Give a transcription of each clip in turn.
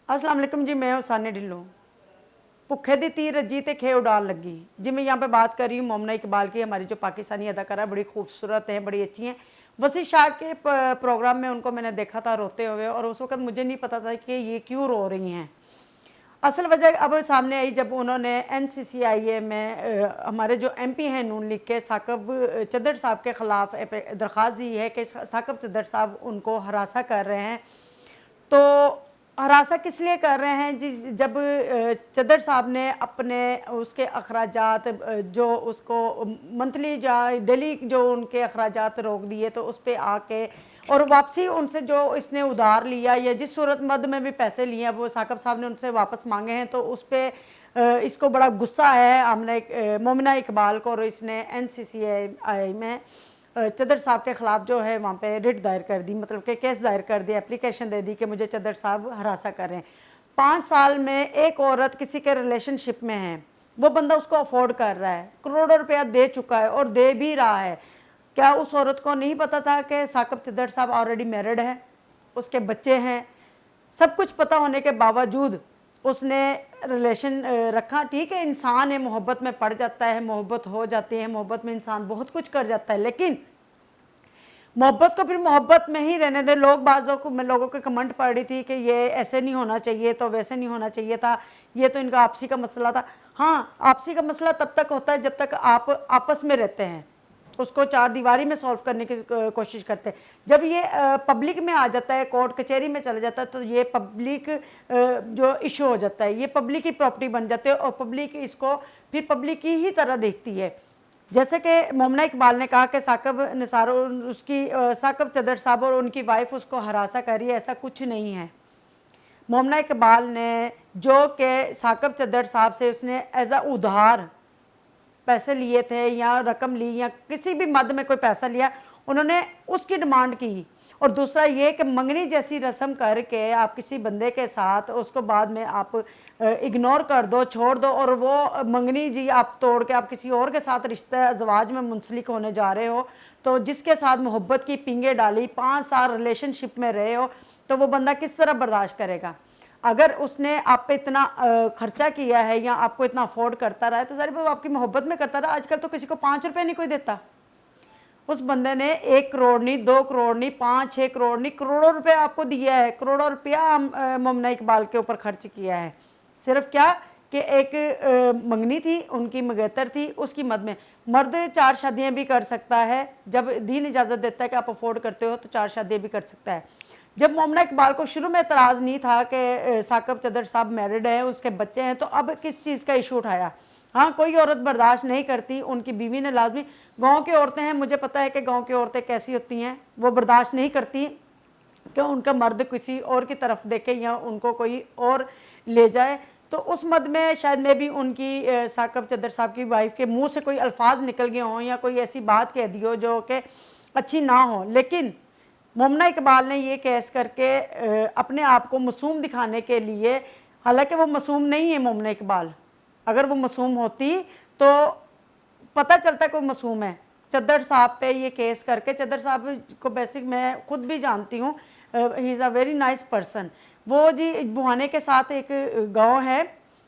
अस्सलाम वालेकुम जी, मैं हुसानी ढिल्लों। भुखे दी तीर रजी ते खे उड़ान लगी जी। मैं यहाँ पे बात कर रही हूँ मोमना इकबाल की। हमारी जो पाकिस्तानी अदाकारा बड़ी खूबसूरत हैं, बड़ी अच्छी हैं। वसी शाह के प्रोग्राम में उनको मैंने देखा था रोते हुए, और उस वक्त मुझे नहीं पता था कि ये क्यों रो रही हैं। असल वजह अब सामने आई जब उन्होंने NCCIA में हमारे जो MP हैं नून लीग के साकब चद्दर साहब के ख़िलाफ़ दरख्वास्त दी है कि साकब चद्दर साहब उनको हरासा कर रहे हैं। तो हरासा किस लिए कर रहे हैं जी? जब चद्दर साहब ने अपने उसके अखराजात जो उसको मंथली या डेली जो उनके अखराजात रोक दिए, तो उस पर आके और वापसी उनसे जो इसने उधार लिया या जिस सूरत मद में भी पैसे लिए हैं वो साकब साहब ने उनसे वापस मांगे हैं, तो उस पर इसको बड़ा गुस्सा है मोमिना इकबाल को, और इसने NCCI में चद्दर साहब के ख़िलाफ़ जो है वहाँ पे रिट दायर कर दी, मतलब कि केस दायर कर दिया, एप्लीकेशन दे दी कि मुझे चद्दर साहब हरासा कर रहे हैं। 5 साल में एक औरत किसी के रिलेशनशिप में है, वो बंदा उसको अफोर्ड कर रहा है, करोड़ों रुपया दे चुका है और दे भी रहा है। क्या उस औरत को नहीं पता था कि साकब चद्दर साहब ऑलरेडी मैरिड है, उसके बच्चे हैं? सब कुछ पता होने के बावजूद उसने रिलेशन रखा। ठीक है, इंसान है, मोहब्बत में पड़ जाता है, मोहब्बत हो जाती है, मोहब्बत में इंसान बहुत कुछ कर जाता है, लेकिन मोहब्बत को फिर मोहब्बत में ही रहने दे। मैं लोगों के कमेंट पढ़ रही थी कि ये ऐसे नहीं होना चाहिए, तो वैसे नहीं होना चाहिए था, ये तो इनका आपसी का मसला था। हाँ, आपसी का मसला तब तक होता है जब तक आप आपस में रहते हैं, उसको चार दीवारी में सॉल्व करने की कोशिश करते हैं। जब ये पब्लिक में आ जाता है, कोर्ट कचहरी में चला जाता है, तो ये पब्लिक जो इशू हो जाता है, ये पब्लिक की प्रॉपर्टी बन जाती है, और पब्लिक इसको फिर पब्लिक की ही तरह देखती है। जैसे कि मोमना इकबाल ने कहा कि साकब निसार उसकी साकब चद्दर साहब और उनकी वाइफ उसको हरासा कर रही है, ऐसा कुछ नहीं है। मोमना इकबाल ने जो कि साकब चद्दर साहब से उसने एज अ उधार पैसे लिए थे या रकम ली या किसी भी मद में कोई पैसा लिया, उन्होंने उसकी डिमांड की। और दूसरा ये कि मंगनी जैसी रस्म करके आप किसी बंदे के साथ उसको बाद में आप इग्नोर कर दो, छोड़ दो, और वो मंगनी जी आप तोड़ के आप किसी और के साथ रिश्ता अज़वाज में मुंसलिक होने जा रहे हो, तो जिसके साथ मोहब्बत की पिंगे डाली, 5 साल रिलेशनशिप में रहे हो, तो वो बंदा किस तरह बर्दाश्त करेगा? अगर उसने आप पे इतना खर्चा किया है या आपको इतना अफोर्ड करता रहा है, तो सारी वो आपकी मोहब्बत में करता रहा। आजकल तो किसी को 5 रुपये नहीं कोई देता। उस बंदे ने 1 करोड़ नहीं, 2 करोड़ नहीं, 5-6 करोड़ नहीं, करोड़ों रुपए आपको दिया है। करोड़ों रुपया मोमना इकबाल के ऊपर खर्च किया है। सिर्फ क्या कि एक मंगनी थी, उनकी मंगेतर थी, उसकी मद में। मर्द 4 शादियाँ भी कर सकता है, जब दीन इजाज़त देता है कि आप अफोर्ड करते हो तो 4 शादियाँ भी कर सकता है। जब मोमना इकबाल को शुरू में एतराज़ नहीं था कि साकब चद्दर साहब मैरिड है, उसके बच्चे हैं, तो अब किस चीज़ का इशू उठाया? हाँ, कोई औरत बर्दाश्त नहीं करती, उनकी बीवी ने लाजमी, गांव की औरतें हैं, मुझे पता है कि गांव की औरतें कैसी होती हैं, वो बर्दाश्त नहीं करती कि उनका मर्द किसी और की तरफ देखे या उनको कोई और ले जाए। तो उस मद में शायद मैं भी उनकी साकब चद्दर साहब की वाइफ के मुंह से कोई अल्फाज निकल गए हों या कोई ऐसी बात कह दी हो जो कि अच्छी ना हो। लेकिन मोमना इकबाल ने ये केस करके अपने आप को मासूम दिखाने के लिए, हालांकि वो मासूम नहीं है मोमना इकबाल, अगर वो मासूम होती तो पता चलता कि वो मासूम है। चद्दर साहब पे ये केस करके, चद्दर साहब को बेसिक मैं खुद भी जानती हूँ, he is a very nice person. वो जी बुहाने के साथ एक गांव है,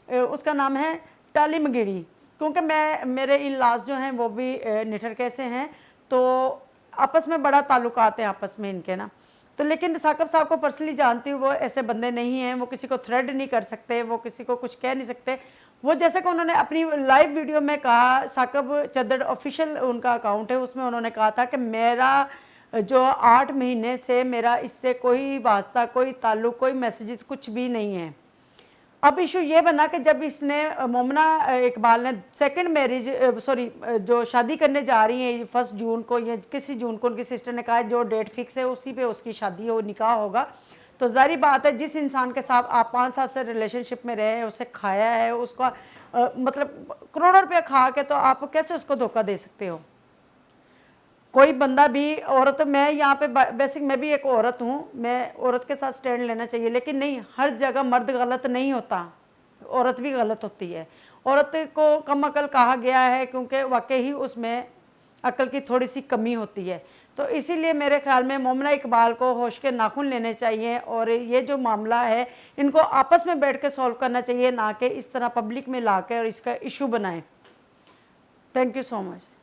उसका नाम है टाली मगेड़ी, क्योंकि मेरे इन लाज जो हैं वो भी निठरके से हैं, तो आपस में बड़ा ताल्लुकात है आपस में इनके ना। तो लेकिन साकब साहब को पर्सनली जानती हूँ, वो ऐसे बंदे नहीं हैं, वो किसी को थ्रेड नहीं कर सकते, वो किसी को कुछ कह नहीं सकते। वो जैसे कि उन्होंने अपनी लाइव वीडियो में कहा, साकब चद्दर ऑफिशियल उनका अकाउंट है, उसमें उन्होंने कहा था कि मेरा जो 8 महीने से मेरा इससे कोई वास्ता, कोई ताल्लुक, कोई मैसेजेस कुछ भी नहीं है। अब इशू ये बना कि जब इसने मोमना इकबाल ने सेकंड मैरिज जो शादी करने जा रही है 1 जून को या किसी जून को, उनकी सिस्टर ने कहा जो डेट फिक्स है उसी पे उसकी शादी हो, निकाह होगा। तो जारी बात है, जिस इंसान के साथ आप 5 साल से रिलेशनशिप में रहे हैं, उसे खाया है, उसका मतलब करोड़ों रुपया खा के, तो आप कैसे उसको धोखा दे सकते हो? कोई बंदा भी, औरत, मैं यहाँ पे बेसिक मैं भी एक औरत हूँ, मैं औरत के साथ स्टैंड लेना चाहिए, लेकिन नहीं, हर जगह मर्द गलत नहीं होता, औरत भी गलत होती है। औरत को कम अकल कहा गया है क्योंकि वाकई ही उसमें अकल की थोड़ी सी कमी होती है। تو اسی لیے میرے خیال میں مومنہ اقبال کو ہوش کے ناخن لینے چاہیے اور یہ جو معاملہ ہے ان کو آپس میں بیٹھ کے سولو کرنا چاہیے، نہ کہ اس طرح پبلک میں لا کے اور اس کا ایشو بنائیں۔ Thank you so much.